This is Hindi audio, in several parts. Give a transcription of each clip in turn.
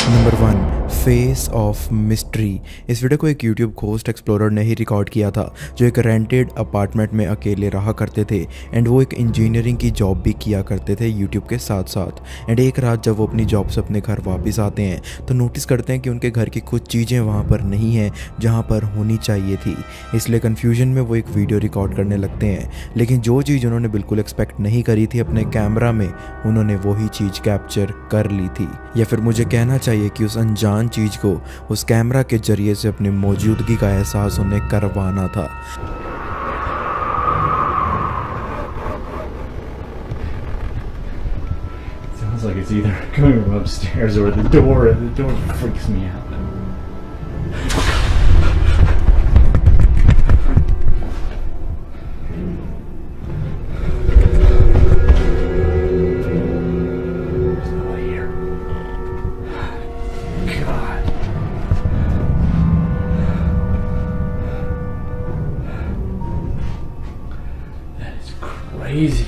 Number 1, face of mystery. इस वीडियो को एक यूट्यूब घोस्ट एक्सप्लोरर ने ही रिकॉर्ड किया था, जो एक रेंटेड अपार्टमेंट में अकेले रहा करते थे एंड वो एक इंजीनियरिंग की जॉब भी किया करते थे यूट्यूब के साथ साथ। एंड एक रात जब वो अपनी जॉब से अपने घर वापस आते हैं तो नोटिस करते हैं कि उनके घर की कुछ चीज़ें वहाँ पर नहीं हैं जहाँ पर होनी चाहिए थी। इसलिए कन्फ्यूजन में वो एक वीडियो रिकॉर्ड करने लगते हैं, लेकिन जो चीज़ उन्होंने बिल्कुल एक्सपेक्ट नहीं करी थी अपने कैमरा में, उन्होंने वही चीज़ कैप्चर कर ली थी। या फिर मुझे कहना चाहिए कि उस अनजान चीज को उस कैमरा के जरिए से अपनी मौजूदगी का एहसास उन्हें करवाना था। Sounds like it's either coming from upstairs or the door freaks me out. Crazy.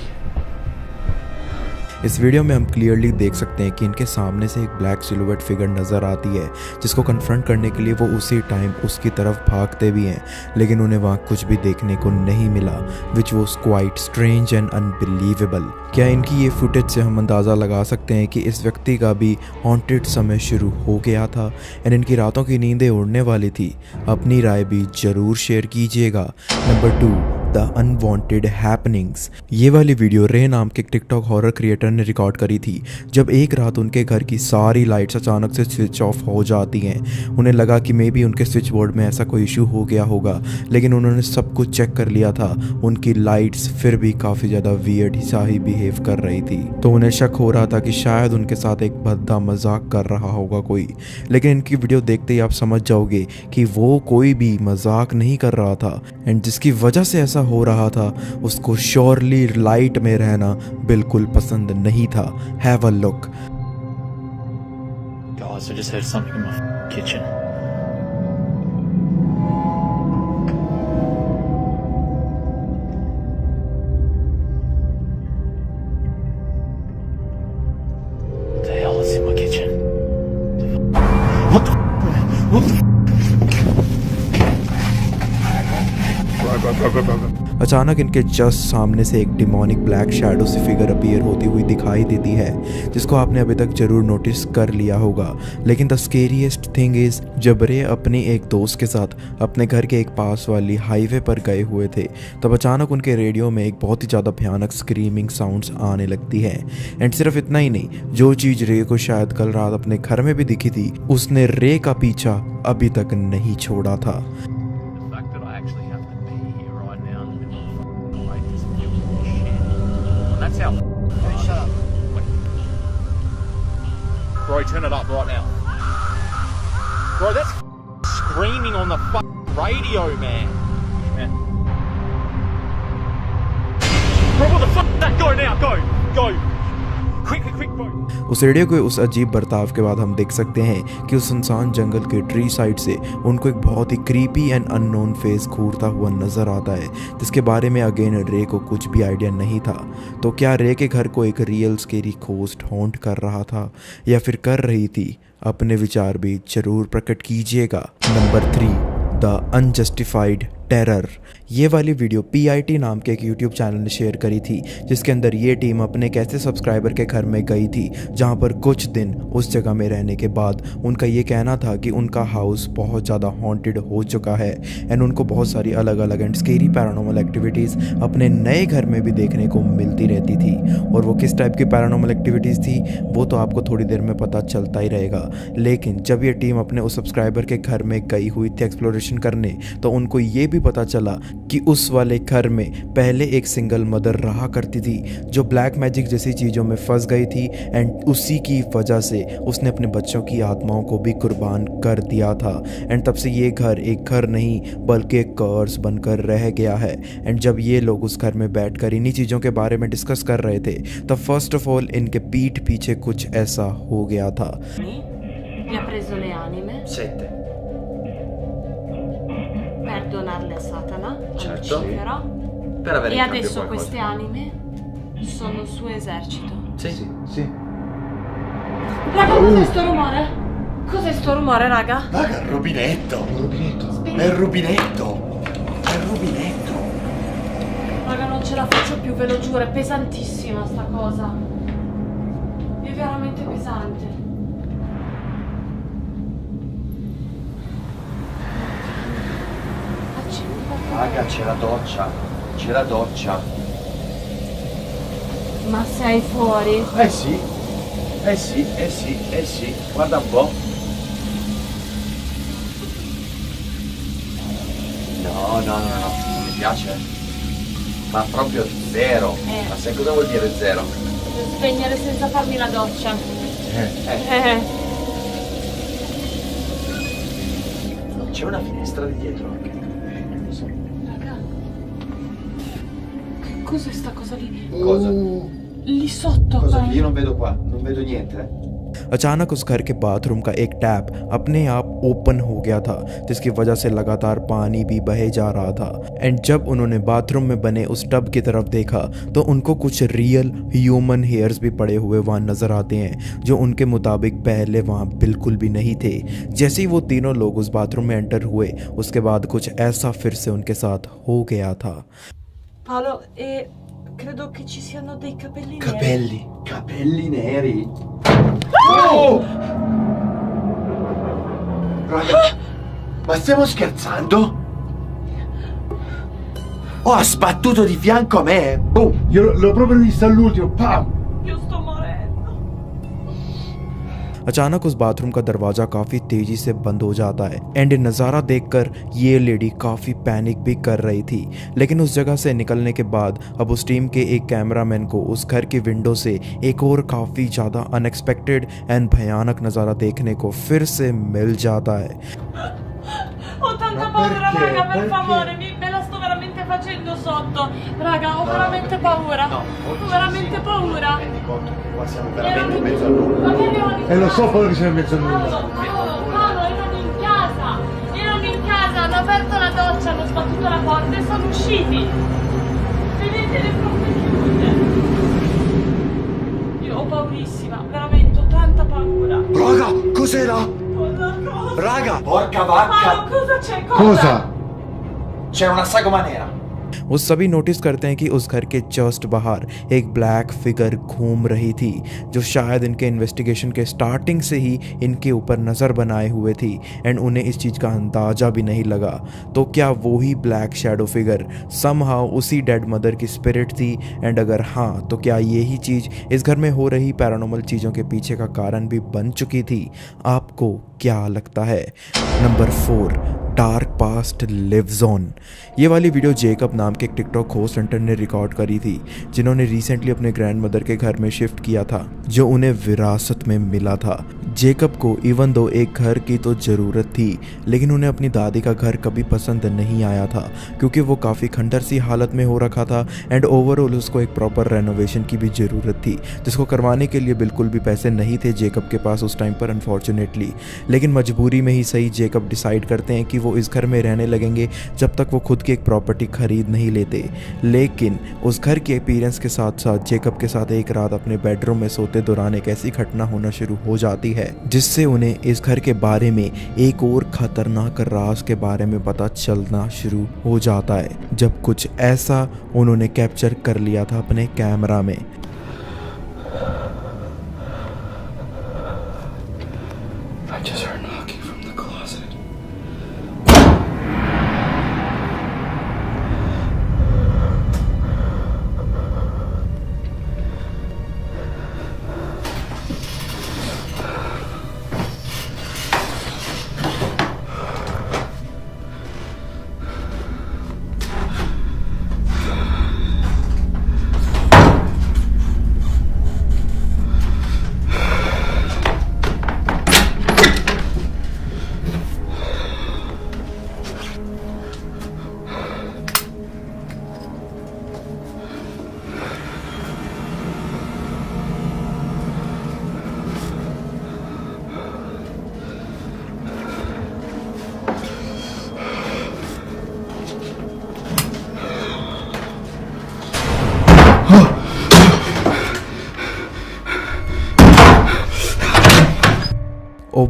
इस वीडियो में हम क्लियरली देख सकते हैं कि इनके सामने से एक ब्लैक सिलुएट फिगर नज़र आती है, जिसको कन्फ्रंट करने के लिए वो उसी टाइम उसकी तरफ भागते भी हैं, लेकिन उन्हें वहाँ कुछ भी देखने को नहीं मिला, which was quite strange and unbelievable. क्या इनकी ये फुटेज से हम अंदाज़ा लगा सकते हैं कि इस व्यक्ति का भी हॉन्टेड समय शुरू हो गया था एंड इनकी रातों की नींदें उड़ने वाली थी? अपनी राय भी ज़रूर शेयर कीजिएगा। Number 2, the unwanted happenings. ये वाली वीडियो रे नाम के टिकटॉक हॉरर क्रिएटर ने रिकॉर्ड करी थी, जब एक रात उनके घर की सारी लाइट्स अचानक से स्विच ऑफ हो जाती हैं। उन्हें लगा कि मे बी उनके स्विच बोर्ड में ऐसा कोई इशू हो गया होगा, लेकिन उन्होंने सब कुछ चेक कर लिया था, उनकी लाइट्स फिर भी काफ़ी ज़्यादा वियर्ड सा ही बिहेव कर रही थी। तो उन्हें शक हो रहा था कि शायद उनके साथ एक भद्दा मजाक कर रहा होगा कोई, लेकिन इनकी वीडियो देखते ही आप समझ जाओगे कि वो कोई भी मजाक नहीं कर रहा था एंड जिसकी वजह से ऐसा हो रहा था उसको श्योरली लाइट में रहना बिल्कुल पसंद नहीं था। Have a look. Guys, I just heard something in my kitchen. What the hell is in my kitchen? What the? Go. अचानक इनके जस्ट सामने से एक डिमोनिक ब्लैक शैडो सी फिगर अपीयर होती हुई दिखाई देती है, जिसको आपने अभी तक जरूर नोटिस कर लिया होगा। लेकिन द स्केरिएस्ट थिंग इज, जब रे अपनी एक दोस्त के साथ अपने घर के एक पास वाली हाईवे पर गए हुए थे, तब अचानक उनके रेडियो में एक बहुत ही ज़्यादा भयानक स्क्रीमिंग साउंड्स आने लगती है। एंड सिर्फ इतना ही नहीं, जो चीज़ रे को शायद कल रात अपने घर में भी दिखी थी, उसने रे का पीछा अभी तक नहीं छोड़ा था। That's how. Hey, shut up. Wait. Bro, turn it up right now. Bro, that's screaming on the radio, man. Bro, what the fuck? That go now, go. Quick, bro. उस रेडियो के उस अजीब बर्ताव के बाद हम देख सकते हैं कि उस सुनसान जंगल के ट्री साइड से उनको एक बहुत ही क्रीपी एंड अननोन फेस घूरता हुआ नजर आता है, जिसके बारे में अगेन रे को कुछ भी आइडिया नहीं था। तो क्या रे के घर को एक रियल स्केरी घोस्ट हॉन्ट कर रहा था या फिर कर रही थी? अपने विचार भी जरूर प्रकट कीजिएगा। Number 3, the unjustified terror. ये वाली वीडियो PIT नाम के एक यूट्यूब चैनल ने शेयर करी थी, जिसके अंदर ये टीम अपने एक ऐसे सब्सक्राइबर के घर में गई थी जहाँ पर कुछ दिन उस जगह में रहने के बाद उनका ये कहना था कि उनका हाउस बहुत ज़्यादा हॉन्टेड हो चुका है एंड उनको बहुत सारी अलग अलग एंड स्केरी पैरानॉर्मल एक्टिविटीज़ अपने नए घर में भी देखने को मिलती रहती थी। और वो किस टाइप की पैरानॉर्मल एक्टिविटीज़ थी वो तो आपको थोड़ी देर में पता चलता ही रहेगा। लेकिन जब ये टीम अपने उस सब्सक्राइबर के घर में गई हुई थी एक्सप्लोरेशन करने, तो उनको ये भी पता चला कि उस वाले घर में पहले एक सिंगल मदर रहा करती थी, जो ब्लैक मैजिक जैसी चीज़ों में फंस गई थी एंड उसी की वजह से उसने अपने बच्चों की आत्माओं को भी कुर्बान कर दिया था। एंड तब से ये घर एक घर नहीं बल्कि एक कर्स बनकर रह गया है। एंड जब ये लोग उस घर में बैठकर इन्हीं चीज़ों के बारे में डिस्कस कर रहे थे, तब फर्स्ट ऑफ ऑल इनके पीठ पीछे कुछ ऐसा हो गया था। Gli ha preso le anime 7. per donarle a Satana, al Certo. Lucifero, Per avere e in cambio adesso qualcosa. queste anime sono il suo esercito. Sì. Sì. Raga, cos'è sto rumore? Cos'è sto rumore, raga? Raga, il rubinetto. È il rubinetto. È il rubinetto. Raga, non ce la faccio più, ve lo giuro, è pesantissima sta cosa. È veramente pesante. Accendi la Raga, c'è la doccia. C'è la doccia. Ma sei fuori? Eh sì. Guarda un po'. No, non mi piace. Ma proprio zero. Ma sai cosa vuol dire zero? Spegnere senza farmi la doccia. C'è una finestra di dietro anche. Raga. Che cos'è sta cosa lì? Cosa? Lì sotto. Cosa? qua. Io non vedo qua, non vedo niente. अचानक उस घर के बाथरूम का एक टैप अपने आप ओपन हो गया था, जिसकी वजह से लगातार पानी भी बहे जा रहा था। एंड जब उन्होंने बाथरूम में बने उस टब की तरफ देखा तो उनको कुछ रियल ह्यूमन हेयर्स भी पड़े हुए वहाँ नजर आते हैं, जो उनके मुताबिक पहले वहाँ बिल्कुल भी नहीं थे। जैसे ही वो तीनों लोग उस बाथरूम में एंटर हुए, उसके बाद कुछ ऐसा फिर से उनके साथ हो गया था। Paolo, credo che ci siano dei capelli neri. Capelli neri? Oh! Raga, ma stiamo scherzando? Oh, ha sbattuto di fianco a me! Boom! Io l'ho proprio visto all'ultimo, pam! Io sto morendo. अचानक उस बाथरूम का दरवाजा काफी तेजी से बंद हो जाता है एंड नज़ारा देखकर ये लेडी काफी पैनिक भी कर रही थी। लेकिन उस जगह से निकलने के बाद अब उस टीम के एक कैमरामैन को उस घर की विंडो से एक और काफी ज्यादा अनएक्सपेक्टेड एंड भयानक नज़ारा देखने को फिर से मिल जाता है। Ho tanta paura, raga, per favore, me la sto veramente facendo sotto. Raga, ho veramente paura. Ho veramente paura. Rendi conto che qua siamo veramente in mezzo a nulla. Ma che erano in E lo so quello che c'è in mezzo a nulla. Paolo, erano in casa. Erano in casa, hanno aperto la doccia, hanno sbattuto la porta e sono usciti. Vedete le porte chiuse. Io ho paurissima, veramente, ho tanta paura. Raga, cos'era? Raga, porca vacca! Paolo, cosa c'è? Cosa? C'era una sagoma nera. वो सभी नोटिस करते हैं कि उस घर के जस्ट बाहर एक ब्लैक फिगर घूम रही थी, जो शायद इनके इन्वेस्टिगेशन के स्टार्टिंग से ही इनके ऊपर नज़र बनाए हुए थी एंड उन्हें इस चीज़ का अंदाज़ा भी नहीं लगा। तो क्या वो ही ब्लैक शैडो फिगर समहाउ उसी डेड मदर की स्पिरिट थी? एंड अगर हाँ, तो क्या यही चीज़ इस घर में हो रही पैरानॉर्मल चीज़ों के पीछे का कारण भी बन चुकी थी? आपको क्या लगता है? Number 4, dark past lives on. ये वाली वीडियो जेकब नाम के एक टिकटॉक होस्ट हंटर ने रिकॉर्ड करी थी, जिन्होंने रिसेंटली अपने ग्रैंड मदर के घर में शिफ्ट किया था, जो उन्हें विरासत में मिला था। जेकब को इवन दो एक घर की तो ज़रूरत थी, लेकिन उन्हें अपनी दादी का घर कभी पसंद नहीं आया था, क्योंकि वो काफ़ी खंडर सी हालत में हो रखा था एंड ओवरऑल उसको एक प्रॉपर रेनोवेशन की भी ज़रूरत थी, जिसको करवाने के लिए बिल्कुल भी पैसे नहीं थे जेकब के पास उस टाइम पर अनफॉर्चुनेटली। लेकिन मजबूरी में ही सही जेकब डिसाइड करते हैं कि वो इस घर में रहने लगेंगे जब तक वो खुद की एक प्रॉपर्टी खरीद नहीं लेते। लेकिन उस घर के अपीयरेंस के साथ साथ जेकब के साथ एक रात अपने बेडरूम में सोते दौरान एक ऐसी घटना होना शुरू हो जाती है, जिससे उन्हें इस घर के बारे में एक और खतरनाक राज के बारे में पता चलना शुरू हो जाता है, जब कुछ ऐसा उन्होंने कैप्चर कर लिया था अपने कैमरा में। I just heard knocking from the closet.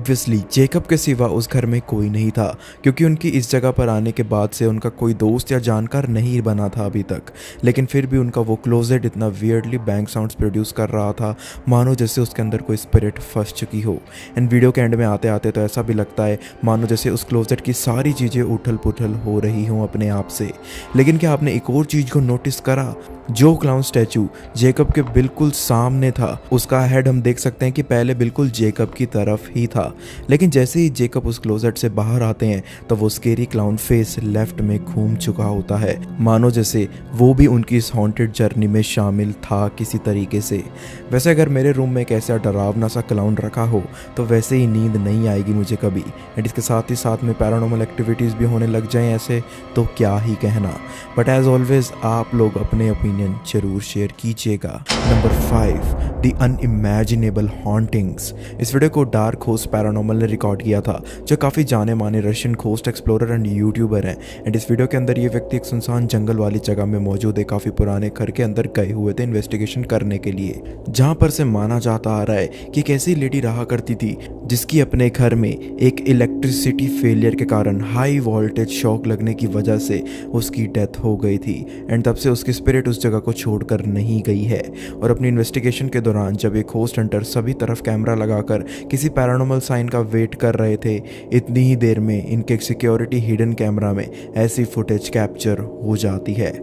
Obviously Jacob के सिवा उस घर में कोई नहीं था, क्योंकि उनकी इस जगह पर आने के बाद से उनका कोई दोस्त या जानकार नहीं बना था अभी तक। लेकिन फिर भी उनका वो क्लोजेट इतना वियर्डली बैंग साउंड्स प्रोड्यूस कर रहा था, मानो जैसे उसके अंदर कोई स्पिरिट फंस चुकी हो। एंड वीडियो के एंड में आते आते तो ऐसा भी लगता है मानो जैसे उस क्लोजेट की सारी चीज़ें उथल पुथल हो रही हों अपने आप से। लेकिन क्या आपने एक और चीज़ को नोटिस करा? जो क्लाउन स्टैचू जेकब के बिल्कुल सामने था, उसका हेड हम देख सकते हैं कि पहले बिल्कुल जेकब की तरफ ही था, लेकिन जैसे ही जेकब उस क्लोजेट से बाहर आते हैं तो वो स्केरी क्लाउन फेस लेफ्ट में घूम चुका होता है, मानो जैसे वो भी उनकी इस हॉन्टेड जर्नी में शामिल था किसी तरीके से। वैसे अगर मेरे रूम में एक ऐसा डरावना सा क्लाउन रखा हो तो वैसे ही नींद नहीं आएगी मुझे कभी। एंड इसके साथ ही साथ में पैरानॉर्मल एक्टिविटीज़ भी होने लग जाएं ऐसे तो क्या ही कहना। बट एज ऑलवेज आप लोग अपने ओपिनियन जरूर शेयर कीजिएगा। Number 5, the unimaginable hauntings. इस वीडियो को डार्क होस्ट पैरानॉर्मल ने रिकॉर्ड किया था, जो काफ़ी जाने माने Russian coast explorer and YouTuber हैं। एंड इस वीडियो के अंदर ये व्यक्ति एक सुनसान जंगल वाली जगह में मौजूद एक काफ़ी पुराने घर के अंदर गए हुए थे इन्वेस्टिगेशन करने के लिए, जहाँ पर से माना जाता आ रहा है कि एक ऐसी लेडी रहा करती थी जिसकी अपने घर में एक इलेक्ट्रिसिटी फेलियर के कारण हाई वोल्टेज शॉक लगने की वजह से उसकी डेथ हो गई थी। एंड तब से उसकी स्पिरिट उस जगह को छोड़कर नहीं गई है। और अपनी इन्वेस्टिगेशन के दौरान जब एक होस्ट हंटर सभी तरफ कैमरा लगाकर किसी पैरानॉर्मल साइन का वेट कर रहे थे, इतनी ही देर में इनके सिक्योरिटी हिडन कैमरा में ऐसी फुटेज कैप्चर हो जाती है।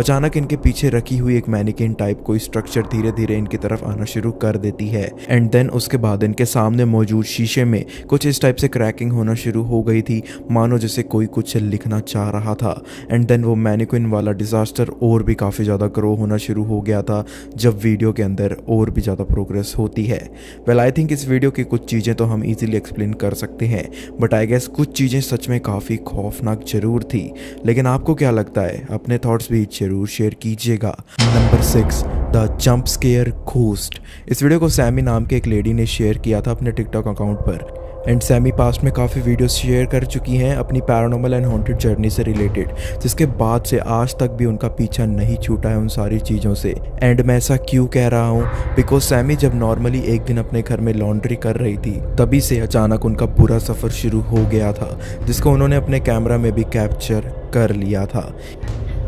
अचानक इनके पीछे रखी हुई एक मैनिक्विन टाइप कोई स्ट्रक्चर धीरे धीरे इनकी तरफ आना शुरू कर देती है। एंड देन उसके बाद इनके सामने मौजूद शीशे में कुछ इस टाइप से क्रैकिंग होना शुरू हो गई थी, मानो जैसे कोई कुछ लिखना चाह रहा था। एंड देन वो मैनिक्विन वाला डिजास्टर और भी काफ़ी ज़्यादा ग्रो होना शुरू हो गया था जब वीडियो के अंदर और भी ज़्यादा प्रोग्रेस होती है। वेल आई थिंक इस वीडियो की कुछ चीज़ें तो हम ईजिली एक्सप्लेन कर सकते हैं, बट आई गेस कुछ चीज़ें सच में काफ़ी खौफनाक जरूर थी। लेकिन आपको क्या लगता है? अपने थॉट्स भी जरूर शेयर कीजिएगा। Number 6, the jump scare ghost. इस वीडियो को सैमी नाम के एक लेडी ने शेयर किया था अपने टिकटॉक अकाउंट पर। एंड सैमी पास्ट में काफ़ी वीडियोस शेयर कर चुकी हैं अपनी पैरानॉर्मल एंड हॉन्टेड जर्नी से रिलेटेड, जिसके बाद से आज तक भी उनका पीछा नहीं छूटा है उन सारी चीज़ों से। एंड मैं ऐसा क्यों कह रहा हूँ? बिकॉज सैमी जब नॉर्मली एक दिन अपने घर में लॉन्ड्री कर रही थी, तभी से अचानक उनका पूरा सफ़र शुरू हो गया था, जिसको उन्होंने अपने कैमरा में भी कैप्चर कर लिया था।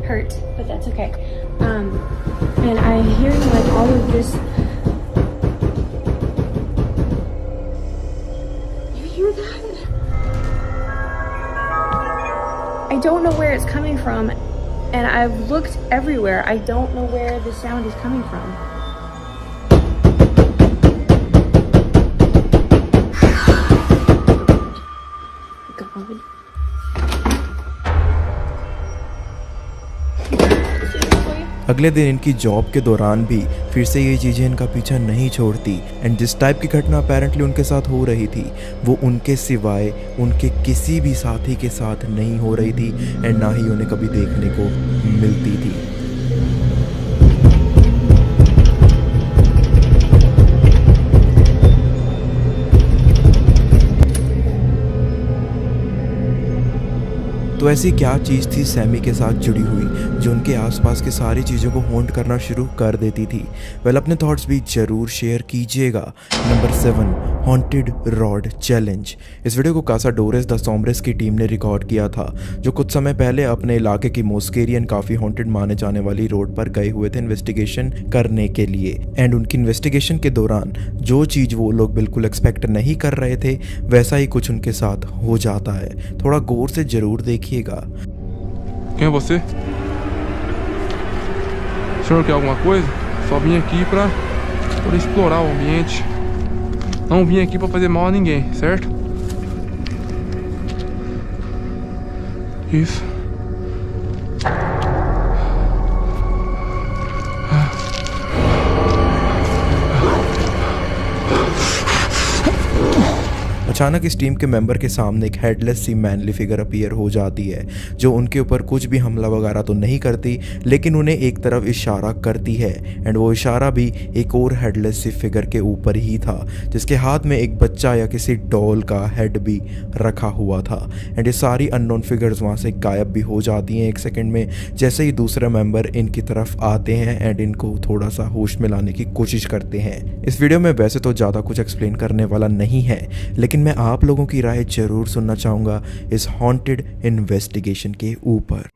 Hurt, but that's okay. And I'm hearing like all of this. You hear that? I don't know where it's coming from, and I've looked everywhere. I don't know where the sound is coming from. God. अगले दिन इनकी जॉब के दौरान भी फिर से ये चीज़ें इनका पीछा नहीं छोड़ती। एंड जिस टाइप की घटना अपेरेंटली उनके साथ हो रही थी, वो उनके सिवाय उनके किसी भी साथी के साथ नहीं हो रही थी, एंड ना ही उन्हें कभी देखने को मिलती थी। तो ऐसी क्या चीज़ थी सैमी के साथ जुड़ी हुई जो उनके आसपास की सारी चीज़ों को हॉन्ट करना शुरू कर देती थी? वेल अपने थॉट्स भी ज़रूर शेयर कीजिएगा। Number 7, haunted rod challenge. इस वीडियो को कासा डोरेस द सोम्ब्रेस की टीम ने रिकॉर्ड किया था, जो कुछ समय पहले अपने इलाके की मोस्केरियन काफ़ी हॉन्टेड माने जाने वाली रोड पर गए हुए थे इन्वेस्टिगेशन करने के लिए। एंड उनकी इन्वेस्टिगेशन के दौरान जो चीज़ वो लोग बिल्कुल एक्सपेक्ट नहीं कर रहे थे वैसा ही कुछ उनके साथ हो जाता है। थोड़ा गौर से ज़रूर देखिएगा। Quem é você? O senhor quer alguma coisa? Só vim aqui pra explorar o ambiente. Não vim aqui pra fazer mal a ninguém, certo? Isso. अचानक इस टीम के मेंबर के सामने एक हेडलेस सी मैनली फिगर अपीयर हो जाती है, जो उनके ऊपर कुछ भी हमला वगैरह तो नहीं करती, लेकिन उन्हें एक तरफ इशारा करती है। एंड वो इशारा भी एक और हेडलेस सी फिगर के ऊपर ही था, जिसके हाथ में एक बच्चा या किसी डॉल का हेड भी रखा हुआ था। एंड ये सारी अननोन फिगर्स वहाँ से गायब भी हो जाती हैं एक सेकेंड में, जैसे ही दूसरे मेंबर इनकी तरफ आते हैं एंड इनको थोड़ा सा होश में लाने की कोशिश करते हैं। इस वीडियो में वैसे तो ज़्यादा कुछ एक्सप्लेन करने वाला नहीं है, लेकिन मैं आप लोगों की राय जरूर सुनना चाहूँगा इस हॉन्टेड इन्वेस्टिगेशन के ऊपर।